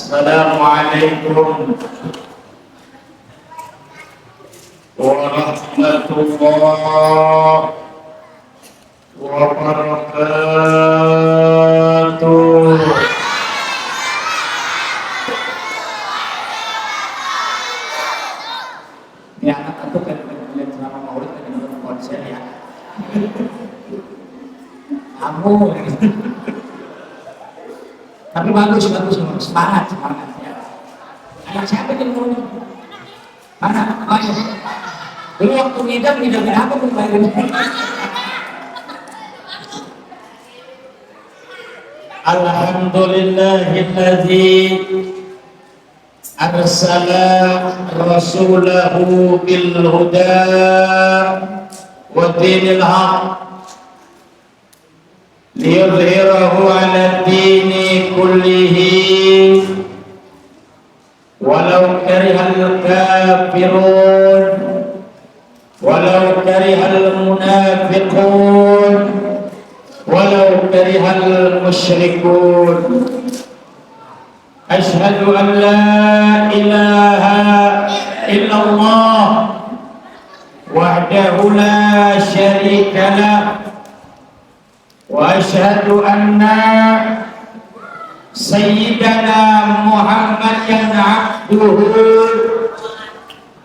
Assalamualaikum warahmatullahi wabarakatuh. Ya, anak itu kan lihat selama maulid kan nonton konser ya. Kamu, tapi bagus, semangat ya. Anak siapa yang mau? Mana? Ayo. Dulu waktu ngidam apa pun bayarin. Alhamdulillahilladzi arsala rasulahu bil huda wa dinil haq liyudhhirahu 'ala ad-dini kullihi walau karihal kafirun walau karihal munafiqun walau karihal musyrikun. Asyhadu an la ilaha illallah wahdahu la syarika lah wa asyhadu anna sayyidana Muhammadan abduhu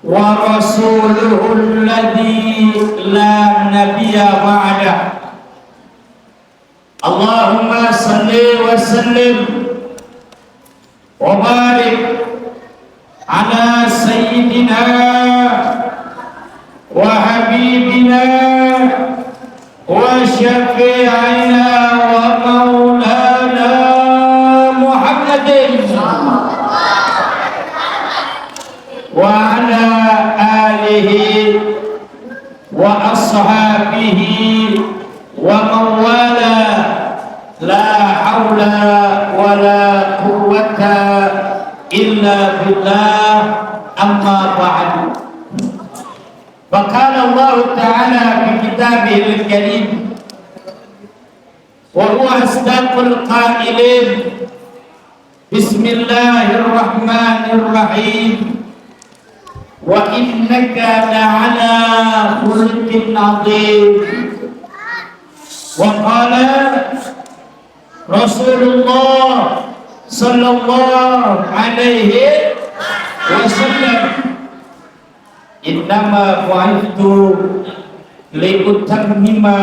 wa rasuluhu alladhi la nabiyya ba'dah. Allahumma salli wa sallim wa barik ala sayyidina wa habibina wa syafi'ina wa maulana Muhammadin wa ala alihi wa ashabihi wa mawala la hawla wa la quwwata illa billah amma ba'du. Faqala Allah ta'ala fi kitabihil karim wa huwa asdaqul qailin bismillahirrahmanirrahim wa innaka la'ala khuluqin 'adzim. Wa qala Rasulullah sallallahu alaihi wasallam innama bu'ithtu liutammima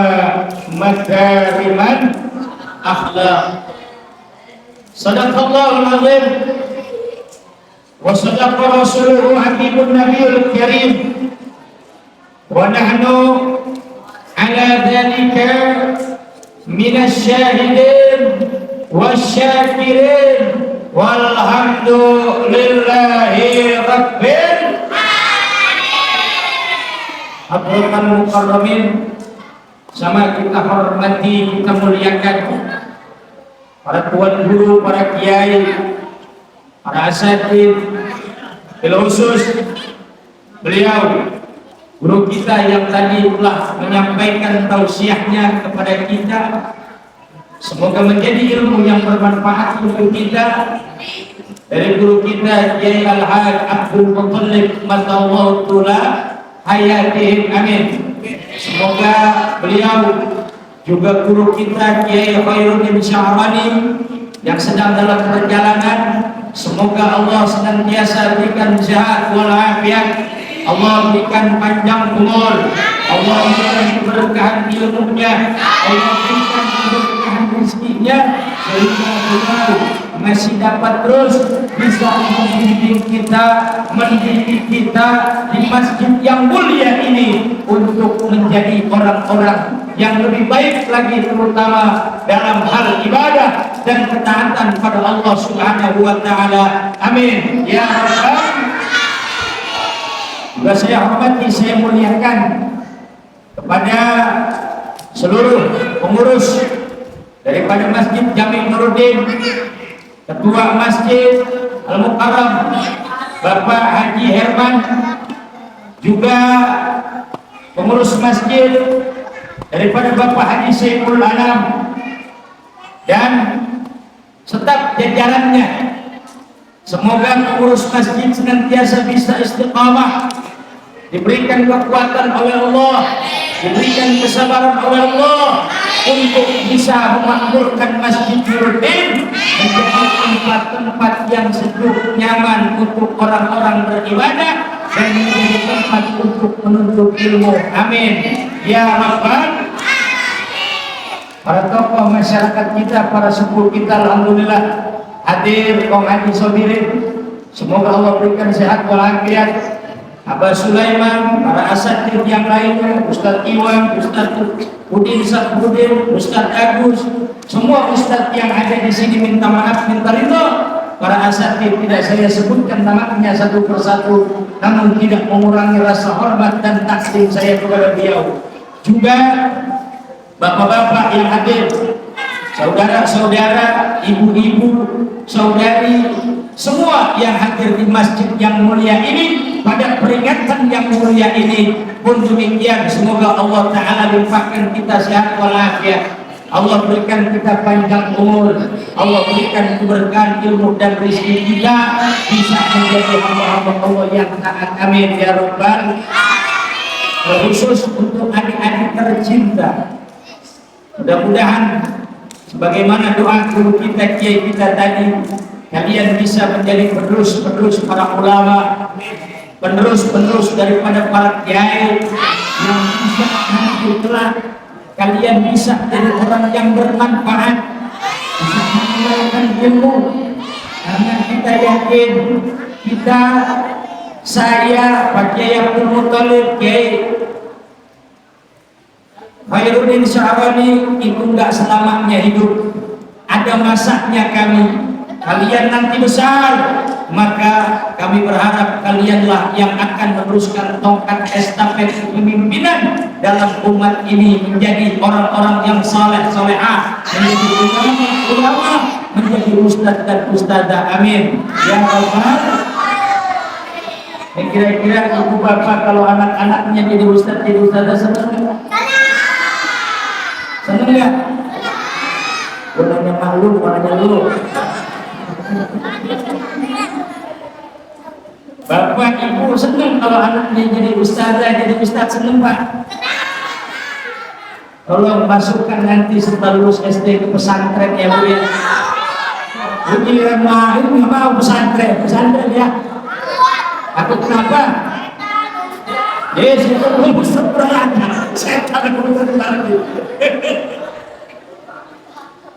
makariman akhlaq. Sadaqallahul azim wa sadaqa rasuluhu habibun nabiyul karim wa nahnu ala dhalika minasy syahidin wasyakirin walhamdulillahi rabbil Abdul Mukarramin. Sama kita hormati, kita muliakan para tuan guru, para kiai, para asatidz, bil khusus beliau guru kita yang tadi telah menyampaikan tausiahnya kepada kita. Semoga menjadi ilmu yang bermanfaat untuk kita. Dari guru kita Kiai Al-Haj Abdul Muttalib Matallahu Ta'ala hayatihim, amin. Semoga beliau juga guru kita Kiai Khairuddin Syahbani yang sedang dalam perjalanan, semoga Allah senantiasa berikan sehat walafiat, Allah berikan panjang umur, Allah berikan keberkahan ilmunya, Allah berikan keberkahan rezekinya, sehingga beliau masih dapat terus bisa membimbing kita, mendidik kita di masjid yang mulia ini untuk menjadi orang-orang yang lebih baik lagi, terutama dalam hal ibadah dan ketaatan pada Allah Subhanahu wa Ta'ala. Amin ya rabbal. Juga saya hormati, saya muliakan kepada seluruh pengurus daripada Masjid Jami Nuruddin, Ketua Masjid Al-Mukarram Bapak Haji Herman, juga pengurus masjid daripada Bapak Haji Saiful Anam dan staf jajarannya Semoga pengurus masjid senantiasa bisa istiqamah, diberikan kekuatan oleh Allah, diberikan kesabaran oleh Allah untuk bisa memakmurkan Masjid Nuruddin menjadi tempat-tempat yang sejuk, nyaman untuk orang-orang beribadah dan menjadi tempat untuk menuntut ilmu. Amin ya rabbal. Para tokoh masyarakat kita, para sepuh kita, alhamdulillah hadir, kaum haji sodirin, semoga Allah berikan sehat walafiat. Abah Sulaiman, para asatid yang lainnya, Ustadz Iwan, Ustadz Udin Sabudin, Ustadz Agus, semua Ustadz yang ada di sini minta maaf, minta ridho. Para asatid tidak saya sebutkan namanya satu persatu, namun tidak mengurangi rasa hormat dan takdim saya kepada beliau. Juga bapak-bapak yang hadir, saudara-saudara, ibu-ibu, saudari, semua yang hadir di masjid yang mulia ini pada peringatan yang mulia ini pun demikian. Semoga Allah Ta'ala limpahkan kita sehat walafiat, Allah berikan kita panjang umur, Allah berikan keberkahan ilmu dan rezeki kita bisa menjadi hamba-hamba Allah yang taat. Amin ya rabbal. Khusus untuk adik-adik tercinta, mudah-mudahan sebagaimana doa guru kita, kiai kita tadi, kalian bisa menjadi penerus para ulama, penerus daripada para kiai yang bisa nanti kelak kalian bisa jadi orang yang bermanfaat, bisa mengamalkan ilmu. Karena kita yakin, saya, Pak Kiai Abdul Muthalib, Kiai Khairuddin Sya'rani itu enggak selamanya hidup, ada masanya kami. Kalian nanti besar, maka kami berharap kalianlah yang akan meneruskan tongkat estafet kepemimpinan dalam umat ini menjadi orang-orang yang saleh salehah, menjadi ulama, menjadi ustadz dan ustadzah. Amin ya rabbal. Kira-kira ibu bapak kalau anak-anaknya jadi ustadz jadi ustadzah senang nggak? Senang nggak? Gunanya malu, gunanya lu. Bapak ibu senang kalau anaknya jadi ustazah, jadi ustaz, senang pak? Tolong masukkan nanti setelah lulus SD ke pesantren ya bu ya. Giliran mahir nggak mau pesantren ya. Aku kenapa? Yes, itu belum seberapa. Saya tak lagi.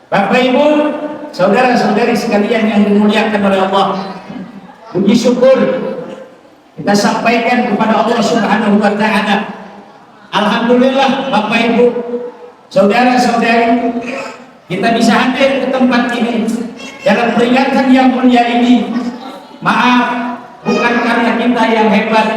Bapak ibu, saudara-saudari sekalian yang dimuliakan oleh Allah, puji syukur kita sampaikan kepada Allah Subhanahu wa Ta'ala. Alhamdulillah Bapak Ibu, saudara-saudari, kita bisa hadir ke tempat ini dalam peringatan yang mulia ini. Maaf, bukan karena kita yang hebat,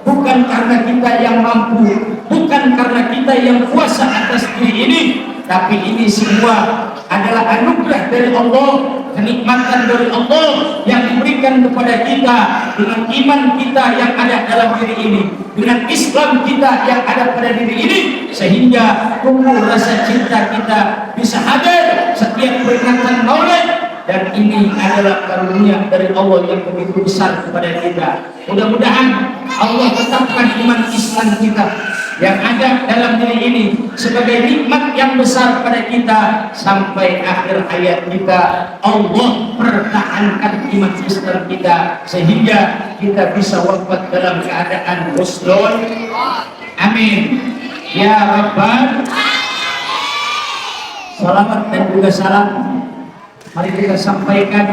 bukan karena kita yang mampu, bukan karena kita yang kuasa atas diri ini, tapi ini semua adalah anugerah dari Allah, kenikmatan dari Allah yang diberikan kepada kita dengan iman kita yang ada dalam diri ini, dengan Islam kita yang ada pada diri ini, sehingga tumbuh rasa cinta kita bisa hadir setiap peringatan Maulid. Dan ini adalah karunia dari Allah yang begitu besar kepada kita. Mudah-mudahan Allah tetapkan iman Islam kita yang ada dalam diri ini sebagai nikmat yang besar pada kita sampai akhir hayat kita. Allah pertahankan iman Islam kita sehingga kita bisa wafat dalam keadaan husnul. Amin ya rabbal. Salawat dan juga salam mari kita sampaikan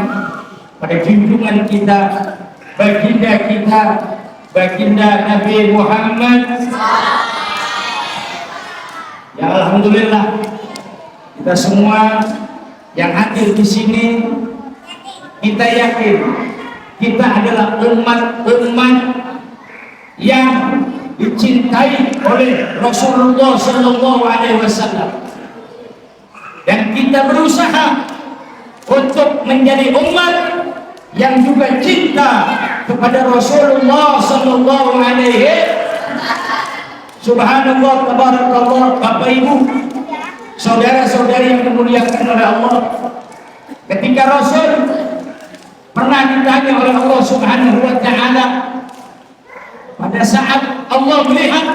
pada junjungan kita, baginda kita, baginda Nabi Muhammad. Ya alhamdulillah, kita semua yang hadir di sini, kita yakin kita adalah umat yang dicintai oleh Rasulullah Sallallahu Alaihi Wasallam, dan kita berusaha untuk menjadi umat yang juga cinta kepada Rasulullah Sallallahu Alaihi Wasallam. Subhanallah, tabarakallah. Bapak ibu, saudara-saudari yang dimuliakan oleh Allah, ketika Rasul Pernah ditanya oleh Allah Subhanahu wa taala pada saat Allah melihat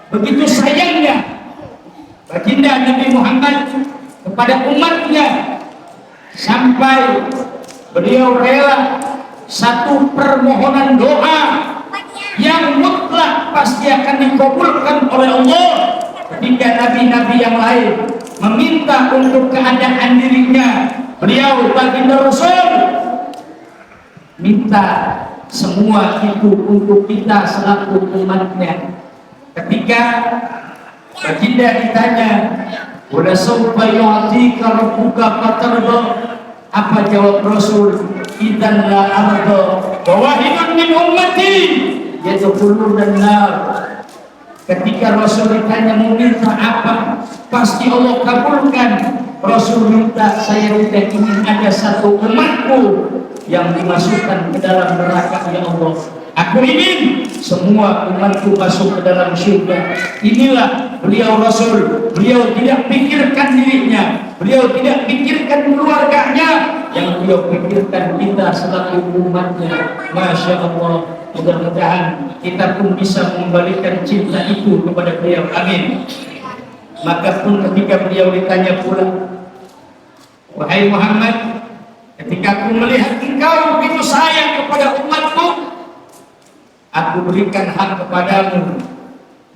begitu sayangnya baginda Nabi Muhammad kepada umatnya sampai beliau rela satu permohonan doa yang mutlak pasti akan dikabulkan oleh Allah ketika nabi-nabi yang lain meminta untuk keadaan dirinya, beliau baginda Rasul minta semua itu untuk kita selaku umatnya. Ketika baginda ditanya, "Wala sawfa yu'tika rabbuka fatarda?" Apa jawab Rasul? "Idzan la arda wa wahidun min ummati yadkhulun nar." Ketika Rasul ditanya mau minta apa, pasti Allah kabulkan. Rasul minta, saya tidak ingin ada satu umatku yang dimasukkan ke dalam neraka, ya Allah. Aku ingin semua umatku masuk ke dalam surga. Inilah beliau Rasul. Beliau tidak pikirkan dirinya, beliau tidak pikirkan keluarganya, yang beliau pikirkan kita selaku umatnya. Masya Allah. Mudah-mudahan kita pun bisa mengembalikan cinta itu kepada beliau. Amin. Maka pun ketika beliau ditanya pula, "Wahai Muhammad, ketika aku melihat engkau begitu sayang kepada umatku, aku berikan hak kepadamu.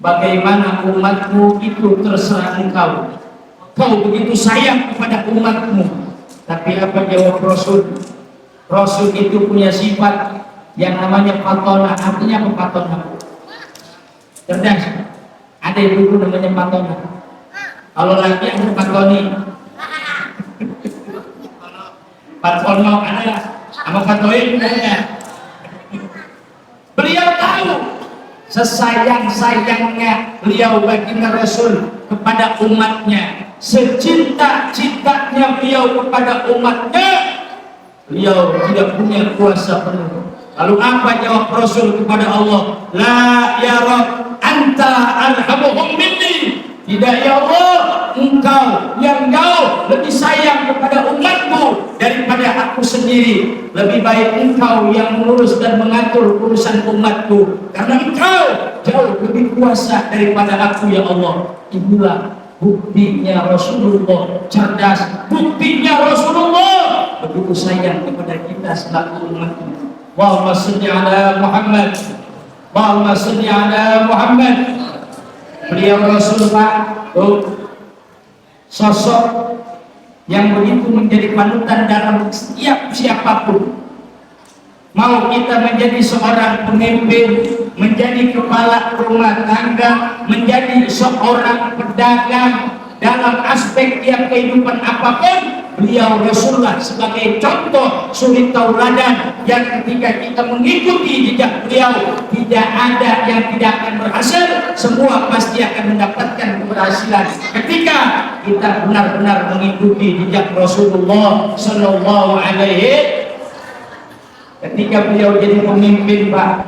Bagaimana umatmu itu terserah engkau. Kau begitu sayang kepada umatmu." Tapi apa jawab Rasul? Rasul itu punya sifat yang namanya patona. Artinya apa patona? Cerdas. Ada yang dulu namanya patona. Kalau lagi ada patoni. Patono ada, sama patoin ada. Beliau tahu sesayang-sayangnya beliau baginda Rasul kepada umatnya, secinta-cintanya beliau kepada umatnya, beliau tidak punya kuasa penuh. Lalu apa jawab Rasul kepada Allah? "La ya Rabb, anta arhamuhum minni." Tidak ya Allah, engkau yang jauh lebih sayang kepada umatmu daripada aku sendiri. Lebih baik engkau yang mengurus dan mengatur urusan umatku, karena engkau jauh lebih kuasa daripada aku ya Allah. Inilah buktinya Rasulullah cerdas, buktinya Rasulullah begitu sayang kepada kita selaku umatnya. Allahumma shalli ala Muhammad, Allahumma shalli ala Muhammad. Beliau Rasul Pak, sosok yang begitu menjadi panutan dalam setiap siapapun. Mau kita menjadi seorang pemimpin, menjadi kepala rumah tangga, menjadi seorang pedagang, dalam aspek tiap kehidupan apapun, beliau Rasulullah sebagai contoh suri tauladan yang ketika kita mengikuti jejak beliau, tidak ada yang tidak akan berhasil, semua pasti akan mendapatkan keberhasilan ketika kita benar-benar mengikuti jejak Rasulullah Sallallahu Alaihi. Ketika beliau jadi pemimpin Pak,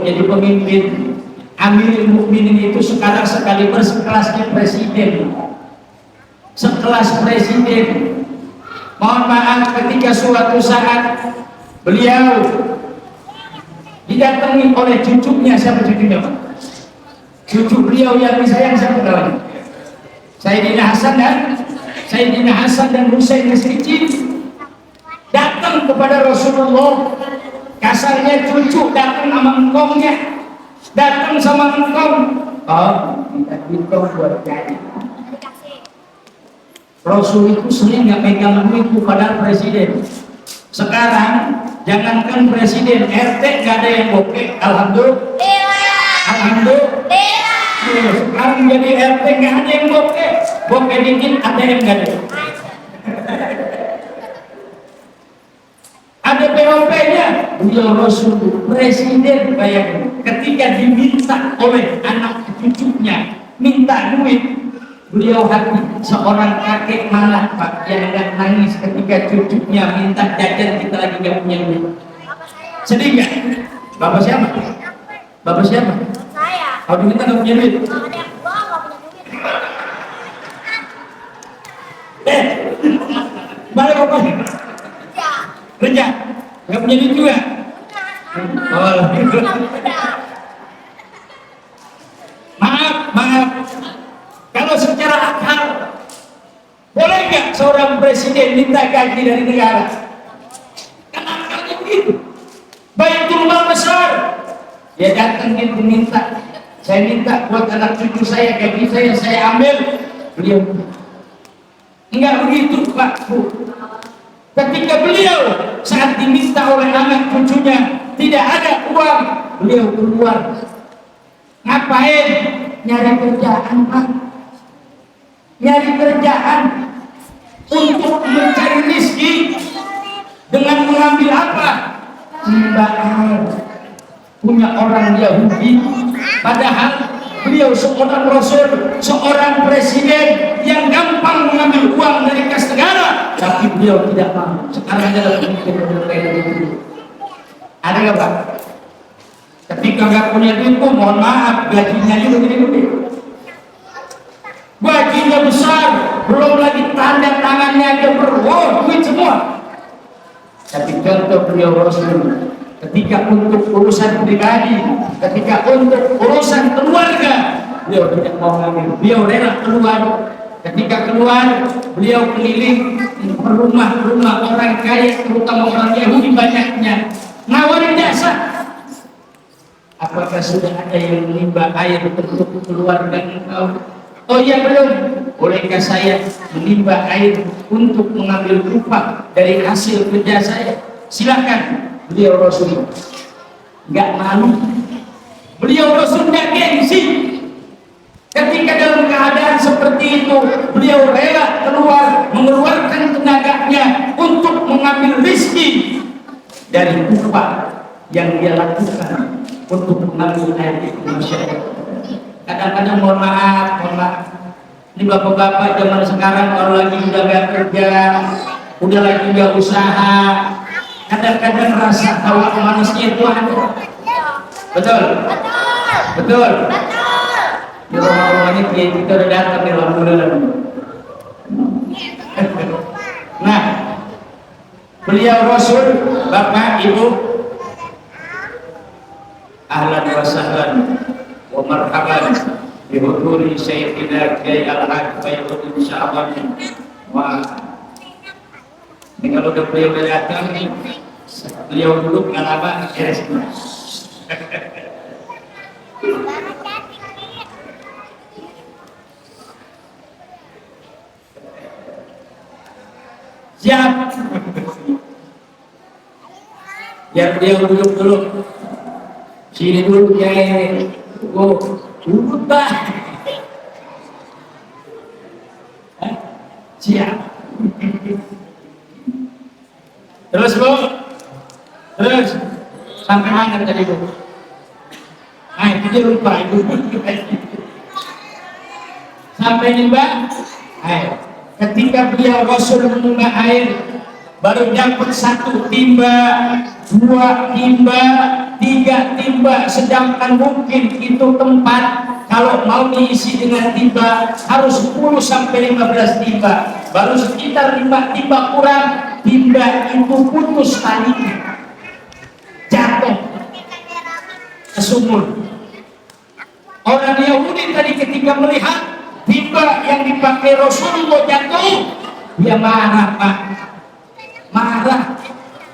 jadi pemimpin, Amirul Mukminin itu sekarang sekaliber sekelasnya presiden, sekelas presiden. Mohon maaf ketika suatu saat beliau didatangi oleh cucunya. Siapa cucunya Pak? Cucu beliau yang disayang siapa namanya? Sayyidina Hasan dan Husain Nasriddin datang kepada Rasulullah. Kasarnya cucu datang sama engkongnya, datang sama engkong. Oh, minta engkong buat jadi. Rasul itu sering nggak pegang duit pada presiden. Sekarang jangankan presiden, RT nggak ada yang bokeh. Alhamdulillah. Sekarang jadi RT nggak ada yang bokeh. Bokeh dikit ada yang nggak ada. Ada POP-nya. Beliau Rasul presiden, bayangin, ketika diminta oleh anak cucunya minta duit, beliau hati seorang kakek mana Pak yang nggak nangis ketika cucunya minta jajan, kita lagi nggak punya duit. Sedih nggak? Bapak siapa? Bapak siapa? Saya. Kalau kita nggak punya duit. Balik apa? Kerja, nggak punya duit juga. Oh. Maaf. Kalau secara akal, boleh nggak seorang presiden minta gaji dari negara? Kan akalnya begitu. Baitul Mal besar, dia datang gitu minta. Saya minta buat anak cucu saya, gaji saya ambil. Beliau enggak begitu Pak Bu. Ketika beliau saat diminta oleh anak cucunya tidak ada uang, beliau keluar. Ngapain? Nyari kerjaan Pak. Nyari kerjaan untuk mencari rezeki dengan mengambil apa? Timba air. Punya orang Yahudi, padahal beliau seorang rasul, seorang presiden yang gampang mengambil uang dari kas negara, tapi beliau tidak mau. Sekarang adalah pemimpin itu. Ada nggak Pak? Ketika nggak punya duit, mohon maaf, gajinya juga gede-gede. Gajinya besar, belum lagi tanda tangannya aja duit semua. Tapi contoh beliau rasul. Ketika untuk urusan pribadi, ketika untuk urusan keluarga, beliau tidak mau ngambil. Beliau rela keluar. Ketika keluar, beliau keliling rumah-rumah orang kaya, terutama orang Yahudi banyaknya, nawarin jasa. Apakah sudah ada yang menimba air untuk keluarga engkau? Oh iya belum. Bolehkah saya menimba air untuk mengambil upah dari hasil kerja saya? Silakan. Beliau Rasul nggak malu, beliau Rasul nggak gengsi. Ketika dalam keadaan seperti itu, beliau rela keluar, mengeluarkan tenaganya untuk mengambil rezeki dari upah yang dia lakukan untuk mengambil air itu masyarakat. Kadang-kadang mohon maaf, ini bapak-bapak zaman sekarang kalau lagi udah nggak kerja, udah lagi nggak usaha, kadang-kadang rasa hawa manusia itu ada. Betul? Di rumah-rumahnya kita udah datang di alhamdulillah. Nah, beliau Rasul, Bapak Ibu, ahlan wa sahlan wa marhaban bi huduri Sayyidina Kiai Al-Hajj Khairuddin Sya'ban. Wah, ini kalau udah beliau datang, beliau duduk nggak lama beres. Siap. Biar beliau duduk dulu. Sini dulu ya. Oh, duduk Pak. Siap. Terus Bu, terus sampai mana tadi Bu? Nah itu dia lupa itu. Sampai nih Mbak. Ayo. Ketika beliau Rasul menimba air, baru dapat 1 timba, 2 timba, 3 timba, sedangkan mungkin itu tempat kalau mau diisi dengan timba harus 10 sampai 15 timba, baru sekitar 5 timba kurang. Timba itu putus talinya, jatuh ke sumur. Orang Yahudi tadi ketika melihat timba yang dipakai Rasulullah jatuh, dia marah Pak, marah.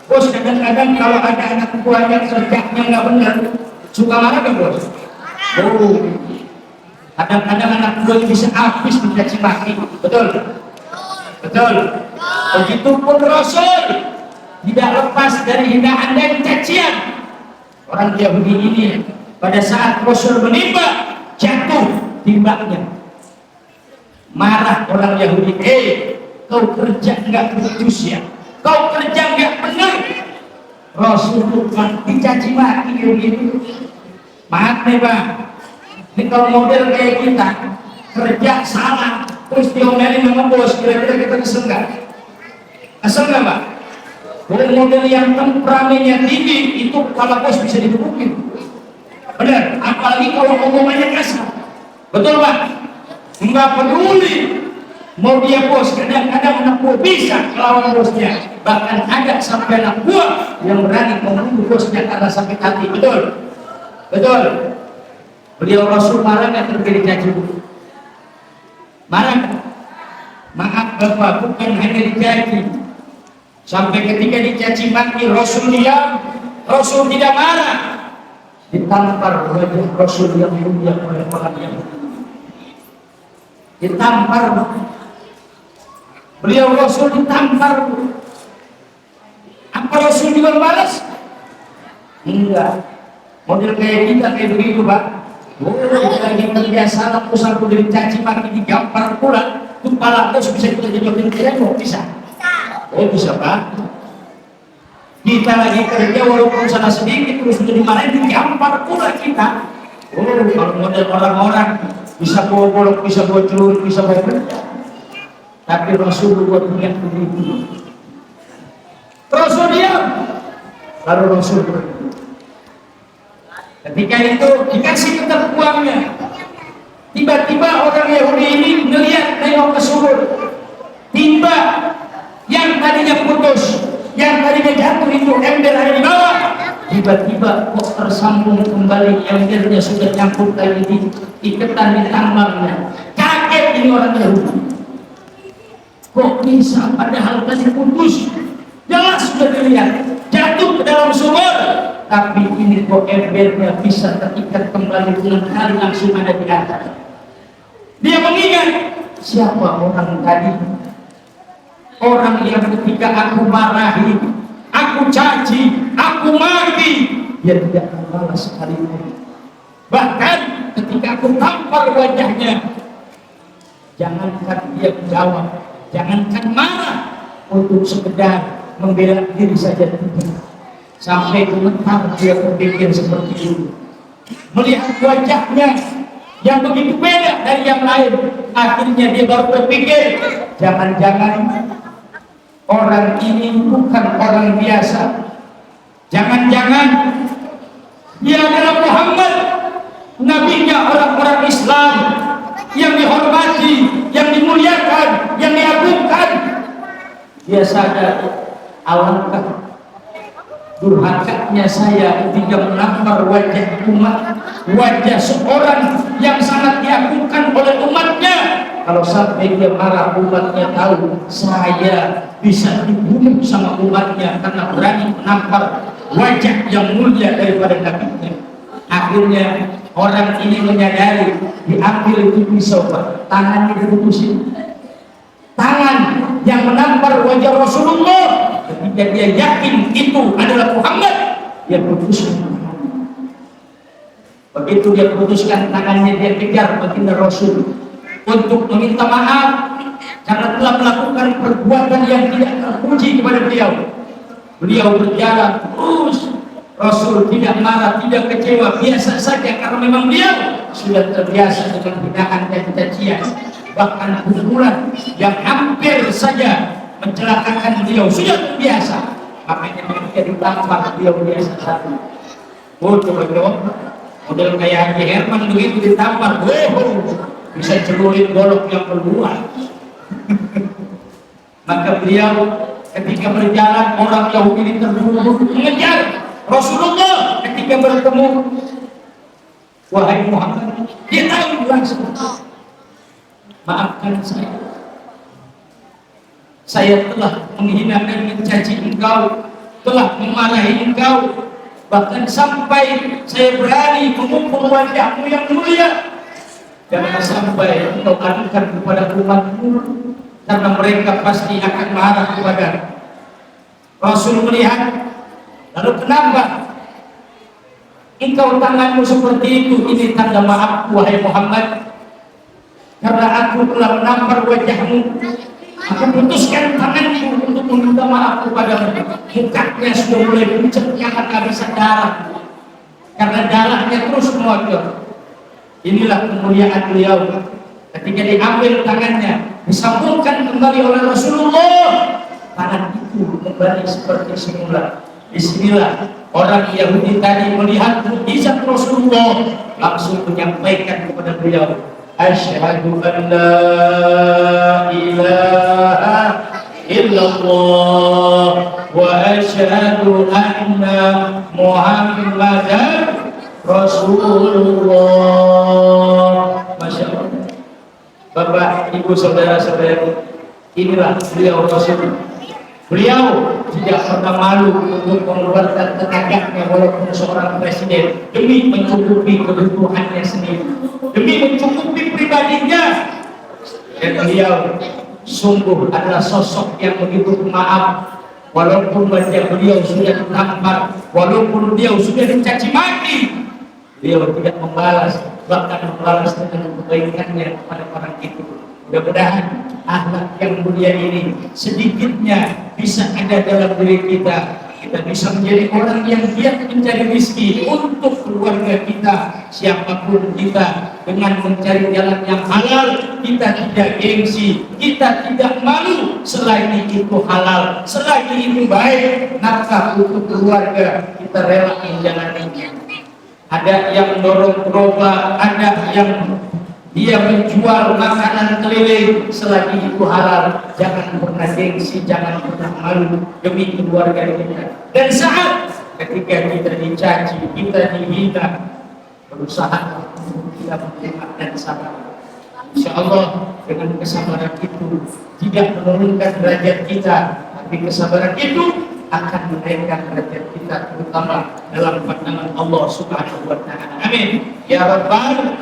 Bos, kadang-kadang kalau ada anak buah yang kerjanya nggak benar, suka marah kan Bos? Oh, kadang-kadang anak buah bisa habis dicaci maki, betul? Begitupun Rasul tidak lepas dari hinaan dan cacian. Orang Yahudi ini pada saat Rasul menimba, jatuh timbanya, marah orang Yahudi. Kau kerja nggak becus ya, kau kerja nggak benar. Rasul dicaci maki gitu. Maaf nih Pak, ini kalau model kayak kita kerja salah terus diomelin sama bos, kira-kira kita kesel nggak? Kesel nggak Pak? Model yang temperamennya tinggi itu kalau bos bisa digebukin, benar. Apalagi kalau omongannya kasar, betul Pak? Nggak peduli mau dia bos, kadang-kadang anak buah bisa melawan bosnya. bahkan ada sampai anak buah yang berani membunuh bosnya karena sakit hati. Betul, betul. Beliau Rasul marah nggak terjadi caci bu? Marah. Maaf Bapak, bukan hanya dicaci, sampai ketika dicaci maki Rasul diam, Rasul tidak marah. Ditampar wajah Rasul yang mulia oleh orang yang ditampar. Beliau Rasul ditampar. Apa Rasul juga balas? Enggak. Model kayak kita kayak begitu Pak. Oh, lagi terbiasa aku sampai dari caci maki digampar pula. Itu kepala terus bisa kita jadi kira-kira bisa. Oh bisa Pak. Kita lagi kerja walaupun salah sedikit terus sudah dimarahin digampar pula kita. Oh kalau model orang-orang bisa bawa golok, bisa bawa celur, bisa bawa kerja. Tapi Rasul buat niat begitu. Rasul diam. Lalu Rasul berhenti. Ketika itu dikasih ketep uangnya. Tiba-tiba orang Yahudi ini melihat nengok ke sumur. Timba yang tadinya putus, yang tadinya jatuh itu ember ada di bawah. Tiba-tiba kok tersambung kembali, embernya sudah nyangkut lagi di iketan di tambangnya. Kaget ini orang Yahudi. Kok bisa padahal tadi putus? Jelas sudah dilihat jatuh ke dalam sumur, tapi ini kok embernya bisa terikat kembali dengan tali langsung ada di atas. Dia mengingat siapa orang tadi, orang yang ketika aku marahi, aku caci, aku maki, dia tidak membalas sekalipun. Bahkan ketika aku tampar wajahnya, jangankan dia menjawab, jangankan marah, untuk sekedar membela diri saja tidak. Sampai gemetar dia berpikir seperti itu. Melihat wajahnya yang begitu beda dari yang lain, akhirnya dia baru berpikir, jangan-jangan orang ini bukan orang biasa. Jangan-jangan dia adalah Muhammad, nabinya orang-orang Islam yang dihormati, yang dimuliakan, yang diagungkan. Dia sadar alangkah durhakanya saya ketika menampar wajah umat, wajah seorang yang sangat diagungkan oleh umatnya. Kalau sampai dia marah, umatnya tahu saya bisa dibunuh sama umatnya karena berani menampar wajah yang mulia daripada nabinya. Akhirnya orang ini menyadari, diambil itu pisau, tangannya diputusin. Tangan yang menampar wajah Rasulullah, ketika dia yakin itu adalah Muhammad, dia putuskan. Begitu dia putuskan tangannya, dia kejar baginda Rasul untuk meminta maaf karena telah melakukan perbuatan yang tidak terpuji kepada beliau. Beliau berjalan terus, Rasul tidak marah, tidak kecewa, biasa saja karena memang beliau sudah terbiasa dengan hinaan dan cacian. Bahkan pukulan yang hampir saja mencelakakan beliau sudah terbiasa. Makanya ketika ditampar beliau biasa satu. Oh coba model kayak Haji Herman begitu ditampar, bisa celurit golok yang berdua. Maka beliau ketika berjalan, orang Yahudi terburu-buru mengejar Rasulullah. Ketika bertemu, wahai Muhammad, dia tahu langsung, maafkan saya telah menghinakan, mencaci engkau, telah memarahi engkau, bahkan sampai saya berani memukul wajahmu yang mulia. Jangan sampai engkau adukan kepada umatmu, karena mereka pasti akan marah kepada Rasul. Melihat, lalu kenapa engkau tanganmu seperti itu? Ini tanda maaf wahai Muhammad, karena aku telah menampar wajahmu. Aku putuskan tanganku untuk meminta maaf kepadamu. Mukanya sudah mulai pucat, yang akan bisa darah, karena darahnya terus mengalir. Inilah kemuliaan beliau. Ketika diambil tangannya, disambungkan kembali oleh Rasulullah, tangan itu kembali seperti semula. Bismillah. Orang Yahudi tadi melihat mukjizat Rasulullah, langsung menyampaikan kepada beliau, asyhadu an la ilaha illallah wa asyhadu anna Muhammadan Rasulullah. Masya Allah. Bapak, Ibu, saudara-saudari, inilah beliau Rasul. Beliau tidak pernah malu untuk mengeluarkan tenaganya walaupun seorang presiden demi mencukupi kebutuhannya sendiri, demi mencukupi pribadinya. Dan beliau sungguh adalah sosok yang begitu pemaaf, walaupun wajah beliau sudah ditampar, walaupun beliau sudah dicaci maki, beliau tidak membalas, bahkan membalas dengan kebaikannya kepada orang itu. Mudah-mudahan akhlak yang mulia ini sedikitnya bisa ada dalam diri kita. Kita bisa menjadi orang yang giat mencari rezeki untuk keluarga kita, siapapun kita, dengan mencari jalan yang halal. Kita tidak gengsi, kita tidak malu selagi itu halal, selagi itu baik, nafkah untuk keluarga kita rela menjalaninya. Ada yang dorong gerobak, ada yang dia menjual makanan keliling, selagi itu halal, jangan pernah gengsi, jangan pernah malu demi keluarga kita. Dan saat ketika kita dicaci, kita dihina, berusaha untuk kita menerima dan sabar. Insya Allah dengan kesabaran itu tidak menurunkan derajat kita, tapi kesabaran itu akan menaikkan derajat kita, terutama dalam pandangan Allah Subhanahu wa Ta'ala. Amin ya Rabbal.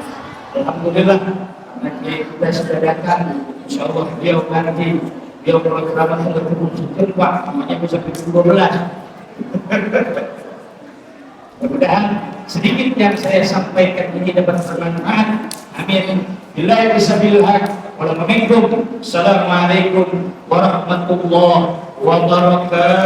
Alhamdulillah, nanti kita sudah datang. Insya Allah beliau berkerabat untuk berkumpul Pak, namanya bisa 12. Mudah-mudahan sedikit yang saya sampaikan ini dapat bermanfaat. Amin. Billahi bismillah. Assalamualaikum warahmatullahi wabarakatuh.